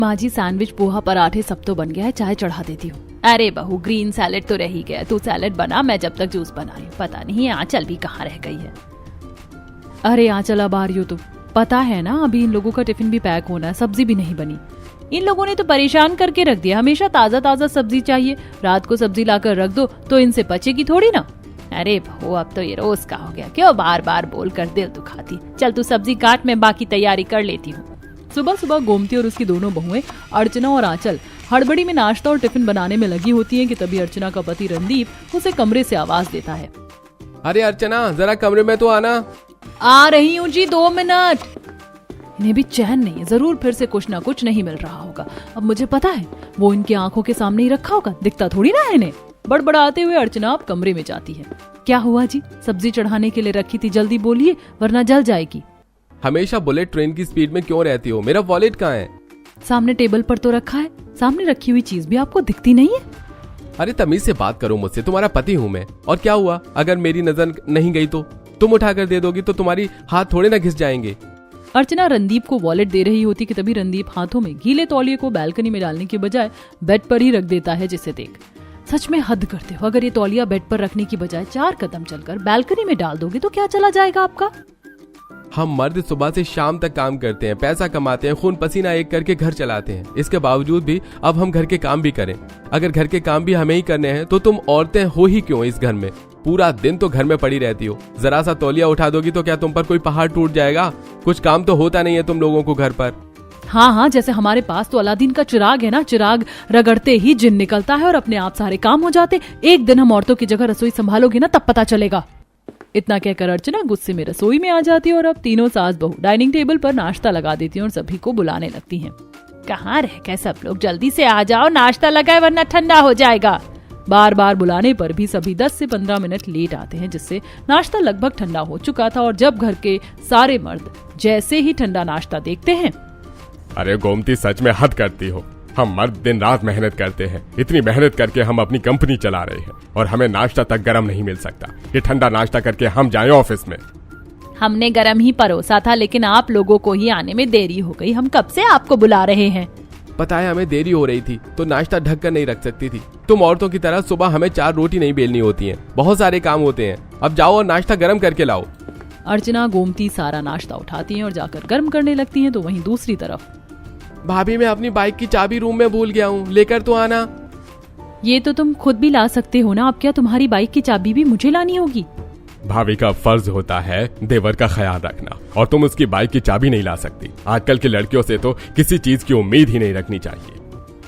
माँ जी सैंडविच, पोहा, पराठे सब तो बन गया है, चाय चढ़ा देती हूँ। अरे बहू, ग्रीन सैलेड तो रह ही गया, तू सैलेड बना, मैं जब तक जूस बना रही हूँ। पता नहीं आंचल भी कहाँ रह गई है। अरे आंचल, अब आ रही हो तुम? पता है ना अभी इन लोगों का टिफिन भी पैक होना है, सब्जी भी नहीं बनी। इन लोगों ने तो परेशान करके रख दिया, हमेशा ताजा ताजा सब्जी चाहिए। रात को सब्जी लाकर रख दो तो इनसे बचेगी थोड़ी ना। अरे बहू, अब तो ये रोज का हो गया, क्यों बार बार बोल कर दिल दुखाती। चल तू सब्जी काट, मैं बाकी तैयारी कर लेती हूँ। सुबह सुबह गोमती और उसकी दोनों बहुएं अर्चना और आंचल हड़बड़ी में नाश्ता और टिफिन बनाने में लगी होती हैं कि तभी अर्चना का पति रणदीप उसे कमरे से आवाज देता है। अरे अर्चना, जरा कमरे में तो आना। आ रही हूँ जी, 2 मिनट। इन्हें भी चैन नहीं है, जरूर फिर से कुछ ना कुछ नहीं मिल रहा होगा। अब मुझे पता है वो इनकी आंखों के सामने ही रखा होगा, दिखता थोड़ी ना है इन्हें। बड़बड़ाते हुए अर्चना अब कमरे में जाती है। क्या हुआ जी? सब्जी चढ़ाने के लिए रखी थी, जल्दी बोलिए वरना जल जाएगी। हमेशा बुलेट ट्रेन की स्पीड में क्यों रहती हो? मेरा वॉलेट कहाँ है? सामने टेबल पर तो रखा है, सामने रखी हुई चीज भी आपको दिखती नहीं है? अरे तमीज से बात करो मुझसे, तुम्हारा पति हूँ मैं। और क्या हुआ अगर मेरी नजर नहीं गई तो? तुम उठा कर दे दोगी तो तुम्हारी हाथ थोड़े ना घिस जाएंगे। अर्चना रणदीप को वॉलेट दे रही होती कि तभी रणदीप हाथों में गीले तौलिए को बालकनी में डालने के बजाय बेड पर ही रख देता है, जिसे देख सच में हद करते हो। अगर ये तौलिया बेड पर रखने की बजाय 4 कदम चलकर बालकनी में डाल दोगे तो क्या चला जाएगा आपका? हम मर्द सुबह से शाम तक काम करते हैं, पैसा कमाते हैं, खून पसीना एक करके घर चलाते हैं। इसके बावजूद भी अब हम घर के काम भी करें। अगर घर के काम भी हमें ही करने हैं तो तुम औरतें हो ही क्यों इस घर में? पूरा दिन तो घर में पड़ी रहती हो, जरा सा तौलिया उठा दोगी तो क्या तुम पर कोई पहाड़ टूट जाएगा? कुछ काम तो होता नहीं है तुम लोगों को घर पर। हाँ, जैसे हमारे पास तो अलादीन का चिराग है ना, चिराग रगड़ते ही जिन निकलता है और अपने आप सारे काम हो जाते। एक दिन हम औरतों की जगह रसोई संभालोगे ना, तब पता चलेगा। इतना कहकर अर्चना गुस्से में रसोई में आ जाती है और अब तीनों सास बहू डाइनिंग टेबल पर नाश्ता लगा देती हैं और सभी को बुलाने लगती हैं। कहाँ रह गए सब लोग? जल्दी से आ जाओ, नाश्ता लगाए वरना ठंडा हो जाएगा। बार बार बुलाने पर भी सभी 10 से 15 मिनट लेट आते हैं, जिससे नाश्ता लगभग ठंडा हो चुका था। और जब घर के सारे मर्द जैसे ही ठंडा नाश्ता देखते हैं, अरे गोमती, सच में हद करती हो। हम मर्द दिन रात मेहनत करते हैं, इतनी मेहनत करके हम अपनी कंपनी चला रहे हैं और हमें नाश्ता तक गरम नहीं मिल सकता। ये ठंडा नाश्ता करके हम जाएं ऑफिस में। हमने गरम ही परोसा था, लेकिन आप लोगों को ही आने में देरी हो गई। हम कब से आपको बुला रहे हैं। पता है हमें देरी हो रही थी तो नाश्ता ढक कर नहीं रख सकती थी। तुम औरतों की तरह सुबह हमें 4 रोटी नहीं बेलनी होती है, बहुत सारे काम होते हैं। अब जाओ और नाश्ता गर्म करके लाओ। अर्चना गोमती सारा नाश्ता उठाती हैं और जाकर गर्म करने लगती हैं। तो वहीं दूसरी तरफ, भाभी मैं अपनी बाइक की चाबी रूम में भूल गया हूँ, लेकर तो आना। ये तो तुम खुद भी ला सकते हो ना, अब क्या तुम्हारी बाइक की चाबी भी मुझे लानी होगी? भाभी का फर्ज होता है देवर का ख्याल रखना, और तुम उसकी बाइक की चाबी नहीं ला सकती। आजकल की लड़कियों से तो किसी चीज की उम्मीद ही नहीं रखनी चाहिए।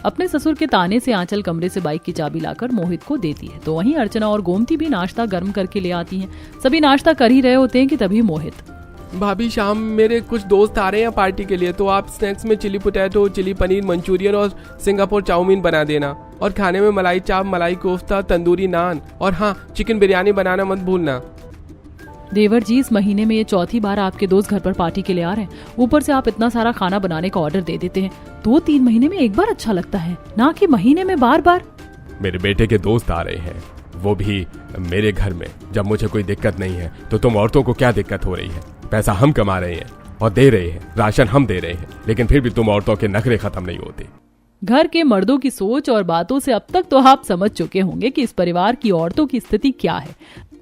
अपने ससुर के ताने से आंचल कमरे से बाइक की चाबी लाकर मोहित को देती है। तो वहीं अर्चना और गोमती भी नाश्ता गर्म करके ले आती हैं। सभी नाश्ता कर ही रहे होते हैं कि तभी मोहित, भाभी शाम मेरे कुछ दोस्त आ रहे हैं पार्टी के लिए, तो आप स्नैक्स में chilli potato, chilli paneer Manchurian और सिंगापुर चाउमीन बना देना। और खाने में मलाई चाप, मलाई कोफ्ता, तंदूरी नान और हाँ, चिकन बिरयानी बनाना मत भूलना। देवर जी, इस महीने में ये 4थी बार आपके दोस्त घर पर पार्टी के लिए आ रहे हैं। ऊपर से आप इतना सारा खाना बनाने का ऑर्डर दे देते हैं। 2-3 महीने में एक बार अच्छा लगता है, ना कि महीने में बार बार। मेरे बेटे के दोस्त आ रहे हैं, वो भी मेरे घर में। जब मुझे कोई दिक्कत नहीं है तो तुम औरतों को क्या दिक्कत हो रही है? पैसा हम कमा रहे हैं और दे रहे हैं, राशन हम दे रहे हैं, लेकिन फिर भी तुम औरतों के नखरे खत्म नहीं होते। घर के मर्दों की सोच और बातों से अब तक तो आप समझ चुके होंगे कि इस परिवार की औरतों की स्थिति क्या है।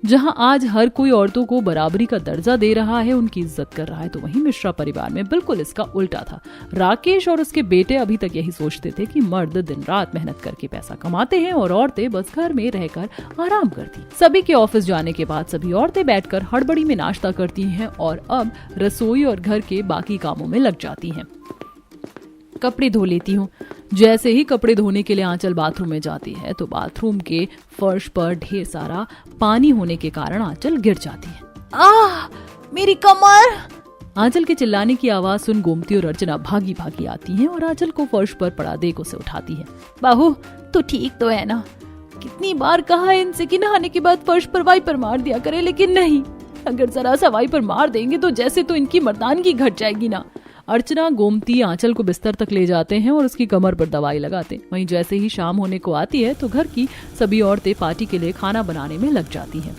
जहां आज हर कोई औरतों को बराबरी का दर्जा दे रहा है, उनकी इज्जत कर रहा है, तो वहीं मिश्रा परिवार में बिल्कुल इसका उल्टा था। राकेश और उसके बेटे अभी तक यही सोचते थे कि मर्द दिन रात मेहनत करके पैसा कमाते हैं और औरतें बस घर में रहकर आराम करती। सभी के ऑफिस जाने के बाद सभी औरतें बैठकर हड़बड़ी में नाश्ता करती हैं और अब रसोई और घर के बाकी कामों में लग जाती हैं। कपड़े धो लेती हूँ। जैसे ही कपड़े धोने के लिए आंचल बाथरूम में जाती है तो बाथरूम के फर्श पर ढेर सारा पानी होने के कारण आंचल गिर जाती है। आह, मेरी कमर! आंचल के चिल्लाने की आवाज सुन गोमती और अर्चना भागी भागी आती हैं और आंचल को फर्श पर पड़ा देख उसे उठाती है। बहू, तो ठीक तो है ना? कितनी बार कहा है इनसे कि नहाने के बाद फर्श पर वाइपर मार दिया करे, लेकिन नहीं। अगर जरा सा वाइपर मार देंगे तो जैसे तो इनकी मर्दानगी घट जाएगी ना। अर्चना गोमती आंचल को बिस्तर तक ले जाते हैं और उसकी कमर पर दवाई लगाते। वहीं जैसे ही शाम होने को आती है तो घर की सभी औरतें पार्टी के लिए खाना बनाने में लग जाती हैं।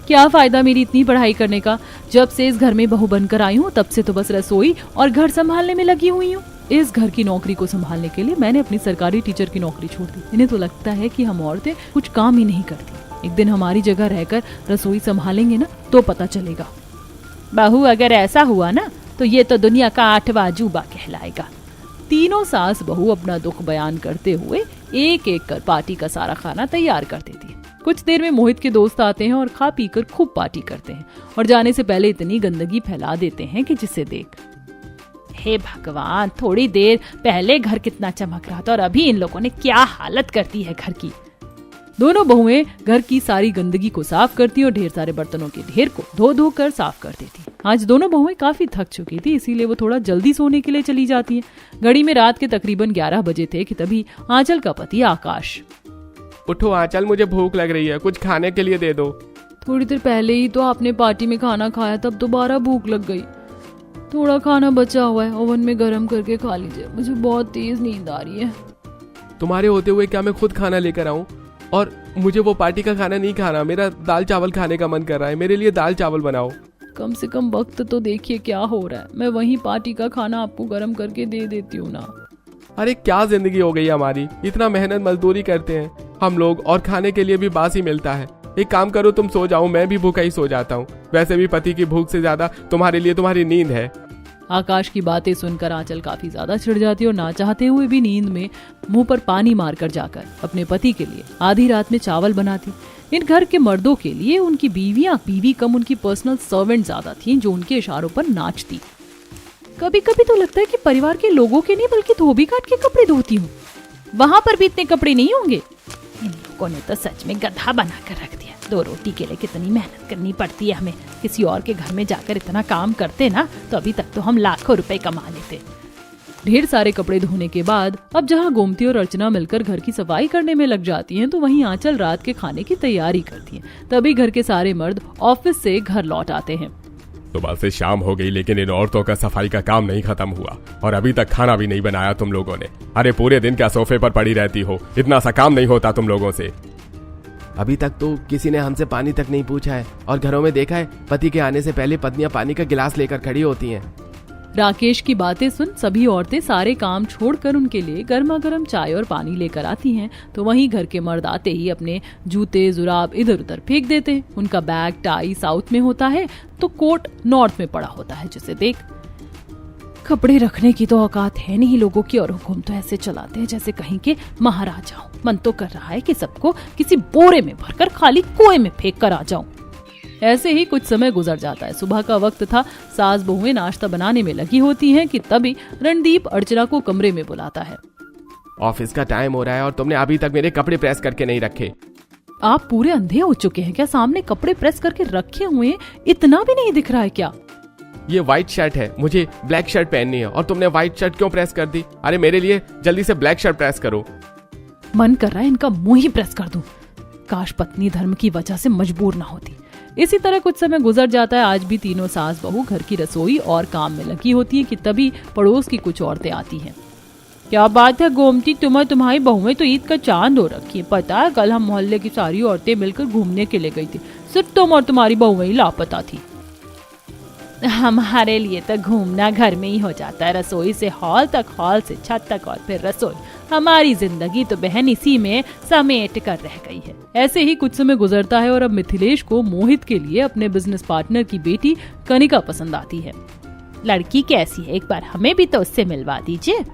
क्या फायदा मेरी इतनी पढ़ाई करने का? जब से इस घर में बहू बनकर आई हूँ तब से तो बस रसोई और घर संभालने में लगी हुई हूँ। इस घर की नौकरी को संभालने के लिए मैंने अपनी सरकारी टीचर की नौकरी छोड़ दी। इन्हें तो लगता है कि हम औरतें कुछ काम ही नहीं करती। एक दिन हमारी जगह रहकर रसोई संभालेंगे ना तो पता चलेगा। बहू, अगर ऐसा हुआ ना तो ये तो दुनिया का 8वां अजूबा कहलाएगा। तीनों सास बहू अपना दुख बयान करते हुए एक एक कर पार्टी का सारा खाना तैयार कर देती है। कुछ देर में मोहित के दोस्त आते हैं और खा पीकर खूब पार्टी करते हैं और जाने से पहले इतनी गंदगी फैला देते हैं कि जिसे देख, हे भगवान, थोड़ी देर पहले घर कितना चमक रहा था और अभी इन लोगों ने क्या हालत कर दी है घर की। दोनों बहुएं घर की सारी गंदगी को साफ करती और ढेर सारे बर्तनों के ढेर को धो धो कर साफ कर देती। आज दोनों बहुएं काफी थक चुकी थी, इसीलिए वो थोड़ा जल्दी सोने के लिए चली जाती हैं। घड़ी में रात के तकरीबन 11 बजे थे कि तभी आंचल का पति आकाश, उठो आंचल, मुझे भूख लग रही है, कुछ खाने के लिए दे दो। थोड़ी देर पहले ही तो आपने पार्टी में खाना खाया, तब दोबारा भूख लग गई। थोड़ा खाना बचा हुआ है, ओवन में गर्म करके खा लीजिए, मुझे बहुत तेज नींद आ रही है। तुम्हारे होते हुए क्या मैं खुद खाना लेकर आऊं? और मुझे वो पार्टी का खाना नहीं खाना, मेरा दाल चावल खाने का मन कर रहा है, मेरे लिए दाल चावल बनाओ। कम से कम वक्त तो देखिए क्या हो रहा है, मैं वहीं पार्टी का खाना आपको गर्म करके दे देती हूँ ना। अरे क्या जिंदगी हो गई हमारी, इतना मेहनत मजदूरी करते हैं हम लोग और खाने के लिए भी बास ही मिलता है। एक काम करो, तुम सो जाओ, मैं भी भूखा ही सो जाता हूँ। वैसे भी पति की भूख से ज्यादा तुम्हारे लिए तुम्हारी नींद है। आकाश की बातें सुनकर आंचल काफी ज्यादा चिढ़ जाती और ना चाहते हुए भी नींद में मुंह पर पानी मारकर जाकर अपने पति के लिए आधी रात में चावल बनाती। इन घर के मर्दों के लिए उनकी बीवी कम उनकी पर्सनल सर्वेंट ज्यादा थी, जो उनके इशारों पर नाचती। कभी कभी तो लगता है कि परिवार के लोगों के नहीं बल्कि धोबी काट के कपड़े धोती हूँ। वहां पर भी इतने कपड़े नहीं होंगे। इन लोगों ने तो सच में गधा बना कर रख दिया। 2 रोटी के लिए कितनी मेहनत करनी पड़ती है हमें। किसी और के घर में जाकर इतना काम करते ना तो अभी तक तो हम लाखों रुपए कमा लेते। ढेर सारे कपड़े धोने के बाद अब जहाँ गोमती और अर्चना मिलकर घर की सफाई करने में लग जाती हैं, तो वहीं आंचल रात के खाने की तैयारी करती है। तभी घर के सारे मर्द ऑफिस से घर लौट आते हैं। सुबह से शाम हो गई लेकिन इन औरतों का सफाई का काम नहीं खत्म हुआ और अभी तक खाना भी नहीं बनाया तुम लोगों ने। अरे पूरे दिन क्या सोफे पर पड़ी रहती हो, इतना सा काम नहीं होता तुम लोगों से। अभी तक तो किसी ने हमसे पानी तक नहीं पूछा है और घरों में देखा है पति के आने से पहले पत्नियां पानी का गिलास लेकर खड़ी होती हैं। राकेश की बातें सुन सभी औरतें सारे काम छोड़कर उनके लिए गर्मा गर्म चाय और पानी लेकर आती हैं। तो वहीं घर के मर्द आते ही अपने जूते जुराब इधर उधर फेंक देते हैं। उनका बैग टाई साउथ में होता है तो कोट नॉर्थ में पड़ा होता है, जिसे देख कपड़े रखने की तो औकात है नहीं लोगों की, और हुक्म तो ऐसे चलाते हैं जैसे कहीं के महाराजा हो। मन तो कर रहा है कि सबको किसी बोरे में भरकर खाली कुएं में फेंक कर आ जाऊं। ऐसे ही कुछ समय गुजर जाता है। सुबह का वक्त था, सास बहुएं नाश्ता बनाने में लगी होती हैं कि तभी रणदीप अर्चना को कमरे में बुलाता है। ऑफिस का टाइम हो रहा है और तुमने अभी तक मेरे कपड़े प्रेस करके नहीं रखे। आप पूरे अंधे हो चुके हैं क्या? सामने कपड़े प्रेस करके रखे हुए इतना भी नहीं दिख रहा है क्या? ये व्हाइट शर्ट है, मुझे ब्लैक शर्ट पहननी है और तुमने व्हाइट शर्ट क्यों प्रेस कर दी? अरे मेरे लिए जल्दी से ब्लैक शर्ट प्रेस करो। मन कर रहा है इनका मुंह ही प्रेस कर दूं। काश पत्नी धर्म की वजह से मजबूर ना होती। इसी तरह कुछ समय गुजर जाता है। आज भी तीनों सास बहू घर की रसोई और काम में लगी होती है कि तभी पड़ोस की कुछ औरतें आती हैं। क्या बात है गोमती, तुम्हारी बहुएं तो ईद का चांद हो रखी है। पता है कल हम मोहल्ले की सारी औरतें मिलकर घूमने के लिए गई थी, सिर्फ तुम और तुम्हारी बहुएं ही लापता थी। हमारे लिए तो घूमना घर में ही हो जाता है, रसोई से हॉल तक, हॉल से छत तक और फिर रसोई। हमारी जिंदगी तो बहन इसी में समेट कर रह गई है। ऐसे ही कुछ समय गुजरता है और अब मिथिलेश को मोहित के लिए अपने बिजनेस पार्टनर की बेटी कनिका पसंद आती है। लड़की कैसी है, एक बार हमें भी तो उससे मिलवा दीजिए।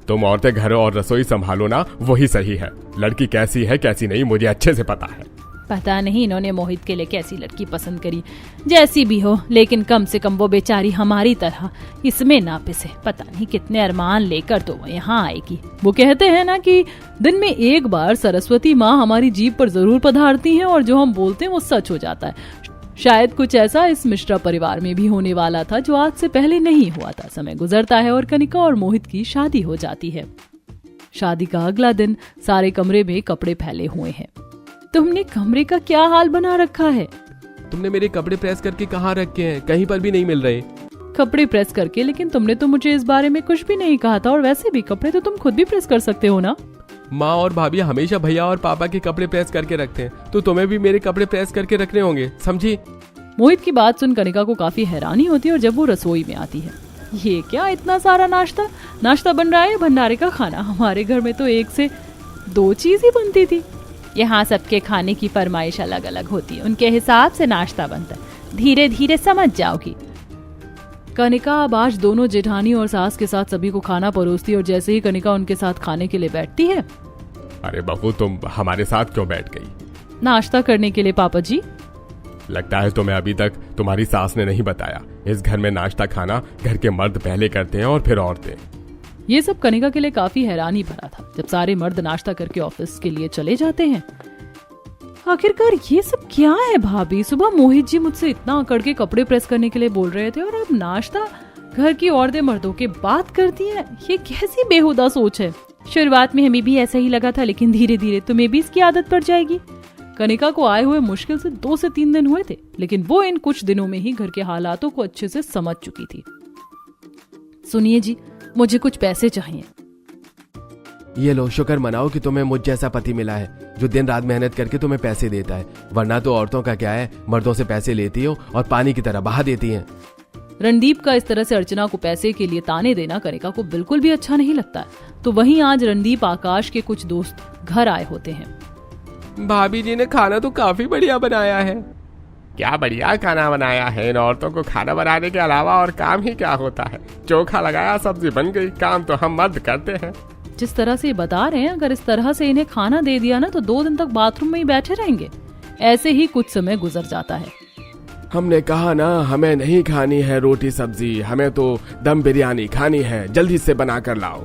तुम औरतें घर और रसोई संभालो ना, वही सही है। लड़की कैसी है कैसी नहीं मुझे अच्छे से पता है। पता नहीं इन्होंने मोहित के लिए कैसी लड़की पसंद करी। जैसी भी हो, लेकिन कम से कम वो बेचारी हमारी तरह इसमें ना पिसे। पता नहीं कितने अरमान लेकर तो वो यहाँ आएगी। वो कहते हैं ना कि दिन में एक बार सरस्वती माँ हमारी जीभ पर जरूर पधारती हैं और जो हम बोलते हैं वो सच हो जाता है। शायद कुछ ऐसा इस मिश्रा परिवार में भी होने वाला था, जो आज से पहले नहीं हुआ था। समय गुजरता है और कनिका और मोहित की शादी हो जाती है। शादी का अगला दिन सारे कमरे में कपड़े फैले हुए हैं। तुमने कमरे का क्या हाल बना रखा है? तुमने मेरे कपड़े प्रेस करके कहाँ रखे हैं? कहीं पर भी नहीं मिल रहे। कपड़े प्रेस करके? लेकिन तुमने तो मुझे इस बारे में कुछ भी नहीं कहा था, और वैसे भी कपड़े तो तुम खुद भी प्रेस कर सकते हो ना। माँ और भाभी हमेशा भैया और पापा के कपड़े प्रेस करके रखते हैं, तो तुम्हें भी मेरे कपड़े प्रेस करके रखने होंगे, समझी? मोहित की बात सुन कनिका को काफी हैरानी होती है और जब वो रसोई में आती है ये क्या इतना सारा नाश्ता बन रहा है, भंडारे का खाना? हमारे घर में तो 1 से 2 चीज ही बनती थी। यहाँ सबके खाने की फरमाइश अलग अलग होती है, उनके हिसाब से नाश्ता बनता है, धीरे धीरे समझ जाओगी। कनिका अब आज दोनों जेठानी और सास के साथ सभी को खाना परोसती और जैसे ही कनिका उनके साथ खाने के लिए बैठती है, अरे बहू तुम हमारे साथ क्यों बैठ गई? नाश्ता करने के लिए पापा जी। लगता है तुम्हें अभी तक तुम्हारी सास ने नहीं बताया, इस घर में नाश्ता खाना घर के मर्द पहले करते हैं और फिर औरतें। ये सब कनिका के लिए काफी हैरानी भरा था जब सारे मर्द नाश्ता करके ऑफिस के लिए चले जाते हैं। आखिरकार ये सब क्या है भाभी? सुबह मोहित जी मुझसे इतना अकड़ के कपड़े प्रेस करने के लिए बोल रहे थे और अब नाश्ता घर की औरतें मर्दों के बात करती हैं। ये कैसी बेहुदा सोच है? शुरुआत में हमें भी ऐसा ही लगा था, लेकिन धीरे धीरे तुम्हें भी इसकी आदत पड़ जाएगी। कनिका को आए हुए मुश्किल से 2 से 3 दिन हुए थे, लेकिन वो इन कुछ दिनों में ही घर के हालातों को अच्छे से समझ चुकी थी। सुनिए जी, मुझे कुछ पैसे चाहिए। ये लो, शुक्र मनाओ कि तुम्हें मुझ जैसा पति मिला है जो दिन रात मेहनत करके तुम्हें पैसे देता है, वरना तो औरतों का क्या है, मर्दों से पैसे लेती हो और पानी की तरह बहा देती हैं। रणदीप का इस तरह से अर्चना को पैसे के लिए ताने देना कनिका को बिल्कुल भी अच्छा नहीं लगता है। तो वहीं आज रणदीप आकाश के कुछ दोस्त घर आए होते हैं। भाभी जी ने खाना तो काफी बढ़िया बनाया है। क्या बढ़िया खाना बनाया है, इन औरतों को खाना बनाने के अलावा और काम ही क्या होता है? चोखा लगाया, सब्जी बन गई, काम तो हम मर्द करते हैं। जिस तरह से बता रहे हैं, अगर इस तरह से इन्हें खाना दे दिया ना तो 2 दिन तक बाथरूम में ही बैठे रहेंगे। ऐसे ही कुछ समय गुजर जाता है। हमने कहा ना, हमें नहीं खानी है रोटी सब्जी, हमें तो दम बिरयानी खानी है, जल्दी से बना कर लाओ।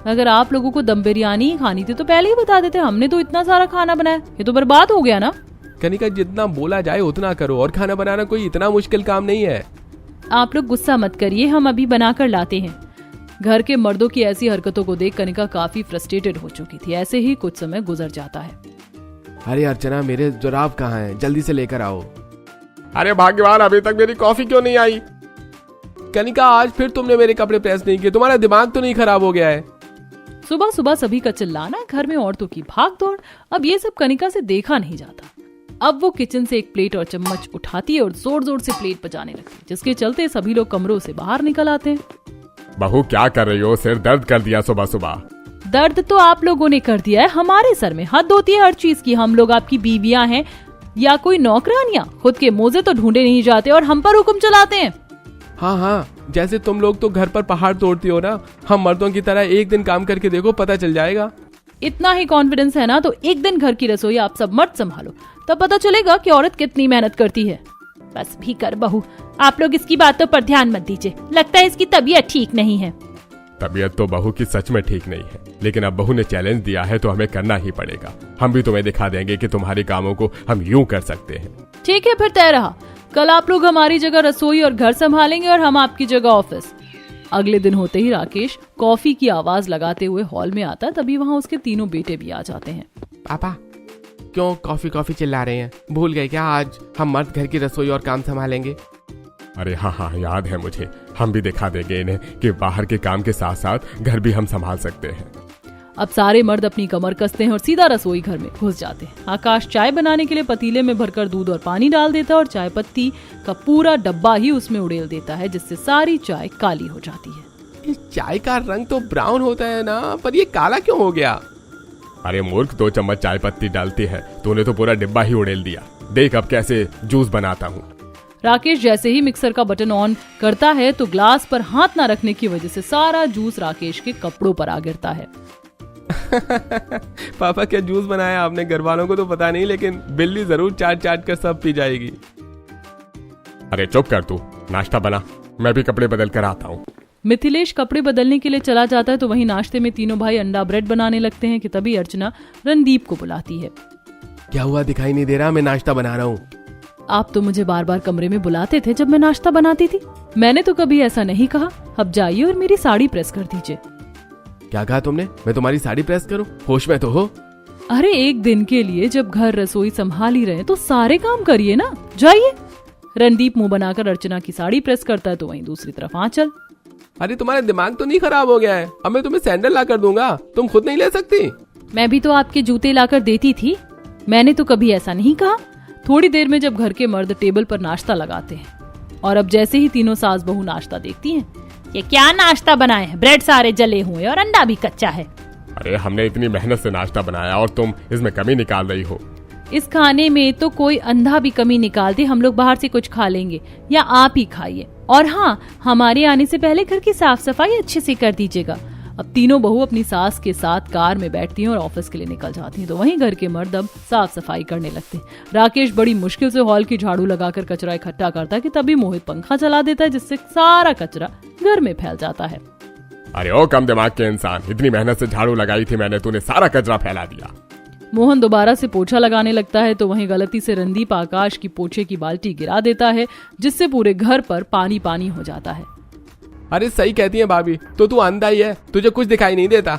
अगर आप लोगों को दम बिरयानी ही खानी थी तो पहले ही बता देते, हमने तो इतना सारा खाना बनाया, ये तो बर्बाद हो गया ना। कनिका, जितना बोला जाए उतना करो, और खाना बनाना कोई इतना मुश्किल काम नहीं है। आप लोग गुस्सा मत करिए, हम अभी बना कर लाते हैं। घर के मर्दों की ऐसी हरकतों को देख कनिका काफी फ्रस्ट्रेटेड हो चुकी थी। ऐसे ही कुछ समय गुजर जाता है। अरे अर्चना, मेरे जुराब कहाँ हैं? जल्दी से लेकर आओ। अरे भाग्यवान, अभी तक मेरी कॉफी क्यों नहीं आई? कनिका, आज फिर तुमने मेरे कपड़े प्रेस नहीं किए, तुम्हारा दिमाग तो नहीं खराब हो गया है? सुबह सुबह सभी का चिल्लाना, घर में औरतों की भाग दौड़, अब ये सब कनिका से देखा नहीं जाता। अब वो किचन से एक प्लेट और चम्मच उठाती है और जोर जोर से प्लेट बजाने लगती है, जिसके चलते सभी लोग कमरों से बाहर निकल आते हैं। बहू क्या कर रही हो? सिर दर्द कर दिया सुबह सुबह। दर्द तो आप लोगों ने कर दिया है, हमारे सर में हद होती है हर चीज की। हम लोग आपकी बीवियां हैं या कोई नौकरानियां? खुद के मोजे तो ढूंढे नहीं जाते और हम पर हुक्म चलाते हैं। हाँ, जैसे तुम लोग तो घर पर पहाड़ तोड़ती हो ना, हम मर्दों की तरह एक दिन काम करके देखो, पता चल जाएगा। इतना ही कॉन्फिडेंस है ना तो एक दिन घर की रसोई आप सब मर्द संभालो, तब पता चलेगा कि औरत कितनी मेहनत करती है। बस भी कर बहू, आप लोग इसकी बातों पर ध्यान मत दीजिए, लगता है इसकी तबीयत ठीक नहीं है। तबीयत तो बहू की सच में ठीक नहीं है, लेकिन अब बहू ने चैलेंज दिया है तो हमें करना ही पड़ेगा। हम भी तुम्हें दिखा देंगे कि तुम्हारे कामों को हम यूं कर सकते हैं। ठीक है, फिर तय रहा। कल आप लोग हमारी जगह रसोई और घर संभालेंगे और हम आपकी जगह ऑफिस। अगले दिन होते ही राकेश कॉफी की आवाज लगाते हुए हॉल में आता है। तभी वहाँ उसके तीनों बेटे भी आ जाते हैं। पापा, क्यों कॉफी कॉफी चिल्ला रहे हैं? भूल गए क्या आज हम मर्द घर की रसोई और काम संभालेंगे? अरे हाँ, याद है मुझे। हम भी दिखा देंगे इन्हें कि बाहर के काम के साथ साथ घर भी हम संभाल सकते हैं। अब सारे मर्द अपनी कमर कसते हैं और सीधा रसोई घर में घुस जाते हैं। आकाश चाय बनाने के लिए पतीले में भरकर दूध और पानी डाल देता है और चाय पत्ती का पूरा डब्बा ही उसमें उड़ेल देता है, जिससे सारी चाय काली हो जाती है। इस चाय का रंग तो ब्राउन होता है ना, पर ये काला क्यों हो गया? अरे मूर्ख, 2 चम्मच चाय पत्ती डालती है, तूने तो पूरा डिब्बा ही उड़ेल दिया। देख अब कैसे जूस बनाता हूँ। राकेश जैसे ही मिक्सर का बटन ऑन करता है तो ग्लास पर हाथ ना रखने की वजह से सारा जूस राकेश के कपड़ों पर आ गिरता है। पापा, क्या जूस बनाया आपने? घर वालों को तो पता नहीं, लेकिन बिल्ली जरूर चाट चाट कर सब पी जाएगी। अरे चुप कर तू, नाश्ता बना, मैं भी कपड़े बदल कर आता हूँ। मिथिलेश कपड़े बदलने के लिए चला जाता है तो वहीं नाश्ते में तीनों भाई अंडा ब्रेड बनाने लगते हैं कि तभी अर्चना रणदीप को बुलाती है। क्या हुआ, दिखाई नहीं दे रहा? मैं नाश्ता बना रहा हूँ। आप तो मुझे बार बार कमरे में बुलाते थे जब मैं नाश्ता बनाती थी। मैंने तो कभी ऐसा नहीं कहा। अब जाइए और मेरी साड़ी प्रेस कर दीजिए। क्या कहा तुमने? मैं तुम्हारी साड़ी प्रेस करूं? होश में तो हो? अरे एक दिन के लिए जब घर रसोई संभाल ही रहे तो सारे काम करिए ना, जाइए। रणदीप मुंह बनाकर अर्चना की साड़ी प्रेस करता है तो वहीं दूसरी तरफ आंचल। अरे तुम्हारा दिमाग तो नहीं खराब हो गया है? अब मैं तुम्हें सैंडल ला कर दूंगा, तुम खुद नहीं ले सकती? मैं भी तो आपके जूते लाकर देती थी, मैंने तो कभी ऐसा नहीं कहा। थोड़ी देर में जब घर के मर्द टेबल पर नाश्ता लगाते हैं और अब जैसे ही तीनों सास बहू नाश्ता देखती हैं, ये क्या नाश्ता बनाए हैं? ब्रेड सारे जले हुए और अंडा भी कच्चा है। अरे हमने इतनी मेहनत से नाश्ता बनाया और तुम इसमें कमी निकाल रही हो। इस खाने में तो कोई अंधा भी कमी निकाल दे, हम लोग बाहर से कुछ खा लेंगे या आप ही खाइए। और हाँ, हमारे आने से पहले घर की साफ सफाई अच्छे से कर दीजिएगा। अब तीनों बहू अपनी सास के साथ कार में बैठती हैं और ऑफिस के लिए निकल जाती हैं। तो वहीं घर के मर्द अब साफ सफाई करने लगते हैं। राकेश बड़ी मुश्किल से हॉल की झाड़ू लगाकर कचरा इकट्ठा करता है कि तभी मोहित पंखा चला देता है, जिससे सारा कचरा घर में फैल जाता है। अरे ओ कम दिमाग के इंसान, इतनी मेहनत से झाड़ू लगाई थी मैंने, तूने सारा कचरा फैला दिया। मोहन दोबारा से पोछा लगाने लगता है तो वहीं गलती से रणदीप आकाश की पोछे की बाल्टी गिरा देता है, जिससे पूरे घर पर पानी पानी हो जाता है। अरे सही कहती है भाभी, तो तू अंधा ही है, तुझे कुछ दिखाई नहीं देता।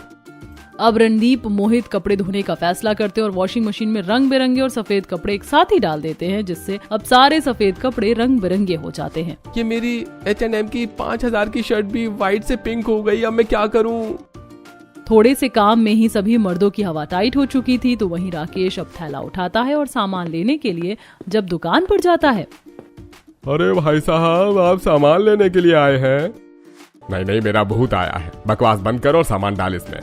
अब रणदीप मोहित कपड़े धोने का फैसला करते हैं और वॉशिंग मशीन में रंग बिरंगे और सफेद कपड़े एक साथ ही डाल देते हैं, जिससे अब सारे सफेद कपड़े रंग बिरंगे हो जाते हैं। ये मेरी H&M की 5000 की शर्ट भी व्हाइट से पिंक हो गई, अब मैं क्या करूं? थोड़े से काम में ही सभी मर्दों की हवा टाइट हो चुकी थी। तो वहीं राकेश अब थैला उठाता है और सामान लेने के लिए जब दुकान पर जाता है। अरे भाई साहब, आप सामान लेने के लिए आए हैं? नहीं, मेरा भूत आया है। बकवास बंद कर और सामान डाल इसमें।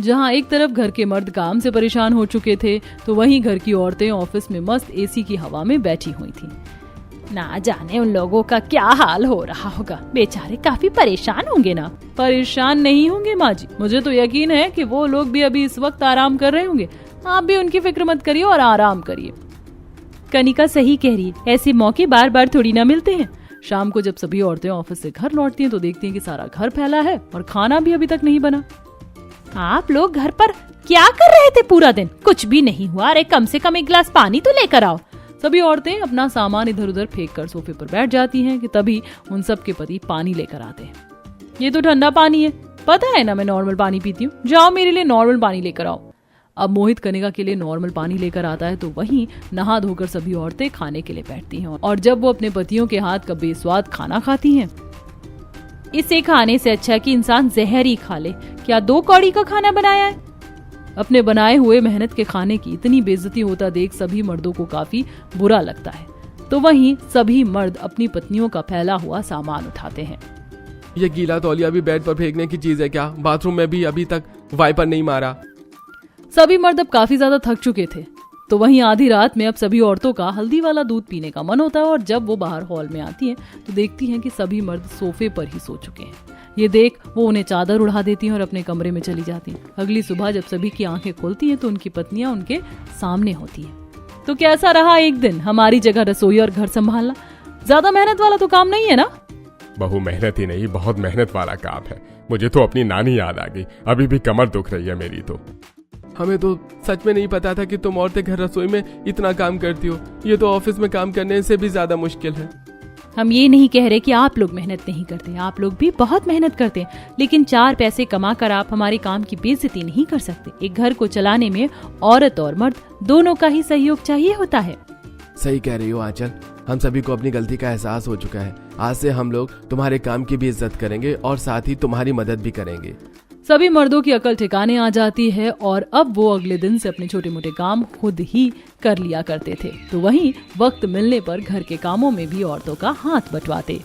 जहां एक तरफ घर के मर्द काम से परेशान हो चुके थे तो वहीं घर की औरतें ऑफिस में मस्त एसी की हवा में बैठी हुई थी। ना जाने उन लोगों का क्या हाल हो रहा होगा, बेचारे काफी परेशान होंगे ना। परेशान नहीं होंगे माँ जी, मुझे तो यकीन है कि वो लोग भी अभी इस वक्त आराम कर रहे होंगे। आप भी उनकी फिक्र मत करिए और आराम करिए। कनिका सही कह रही है, ऐसे मौके बार बार थोड़ी ना मिलते हैं। शाम को जब सभी औरतें ऑफिस से घर लौटती हैं तो देखती हैं कि सारा घर फैला है और खाना भी अभी तक नहीं बना। आप लोग घर पर क्या कर रहे थे पूरा दिन? कुछ भी नहीं हुआ। अरे कम से कम एक गिलास पानी तो लेकर आओ। सभी औरतें अपना सामान इधर उधर फेंक कर सोफे पर बैठ जाती हैं कि तभी उन सब के पति पानी लेकर आते हैं। ये तो ठंडा पानी है, पता है ना मैं नॉर्मल पानी पीती हूँ, जाओ मेरे लिए नॉर्मल पानी लेकर आओ। अब मोहित कनिका के लिए नॉर्मल पानी लेकर आता है तो वहीं नहा धोकर सभी औरतें खाने के लिए बैठती हैं। और जब वो अपने पतियों के हाथ का बेस्वाद खाना खाती हैं, इसे खाने से अच्छा कि इंसान जहर ही खा ले। क्या 2 कौड़ी का खाना बनाया है? अपने बनाए हुए मेहनत के खाने की इतनी बेइज्जती होता देख सभी मर्दों को काफी बुरा लगता है। तो वहीं सभी मर्द अपनी पत्नियों का फैला हुआ सामान उठाते हैं। ये गीला तौलिया भी बेड पर फेंकने की चीज है क्या? बाथरूम में भी अभी तक वाइपर नहीं मारा। सभी मर्द अब काफी ज्यादा थक चुके थे। तो वहीं आधी रात में अब सभी औरतों का हल्दी वाला दूध पीने का मन होता है और जब वो बाहर हॉल में आती हैं तो देखती हैं कि सभी मर्द सोफे पर ही सो चुके हैं। ये देख वो उन्हें चादर उड़ा देती हैं और अपने कमरे में चली जाती हैं। अगली सुबह जब सभी की आंखें खुलती हैं तो उनकी पत्नियां उनके सामने होती हैं। तो कैसा रहा एक दिन हमारी जगह रसोई और घर संभालना? ज्यादा मेहनत वाला तो काम नहीं है ना? बहु मेहनत ही नहीं, बहुत मेहनत वाला काम है। मुझे तो अपनी नानी याद आ गई, अभी भी कमर दुख रही है मेरी तो। हमें तो सच में नहीं पता था कि तुम औरतें घर रसोई में इतना काम करती हो। ये तो ऑफिस में काम करने से भी ज्यादा मुश्किल है। हम ये नहीं कह रहे कि आप लोग मेहनत नहीं करते, आप लोग भी बहुत मेहनत करते हैं, लेकिन 4 पैसे कमा कर आप हमारे काम की बेइज्जती नहीं कर सकते। एक घर को चलाने में औरत और मर्द दोनों का ही सहयोग चाहिए होता है। सही कह रही हो आंचल, हम सभी को अपनी गलती का एहसास हो चुका है। आज से हम लोग तुम्हारे काम की भी इज्जत करेंगे और साथ ही तुम्हारी मदद भी करेंगे। सभी मर्दों की अकल ठिकाने आ जाती है और अब वो अगले दिन से अपने छोटे मोटे काम खुद ही कर लिया करते थे। तो वहीं वक्त मिलने पर घर के कामों में भी औरतों का हाथ बंटवाते।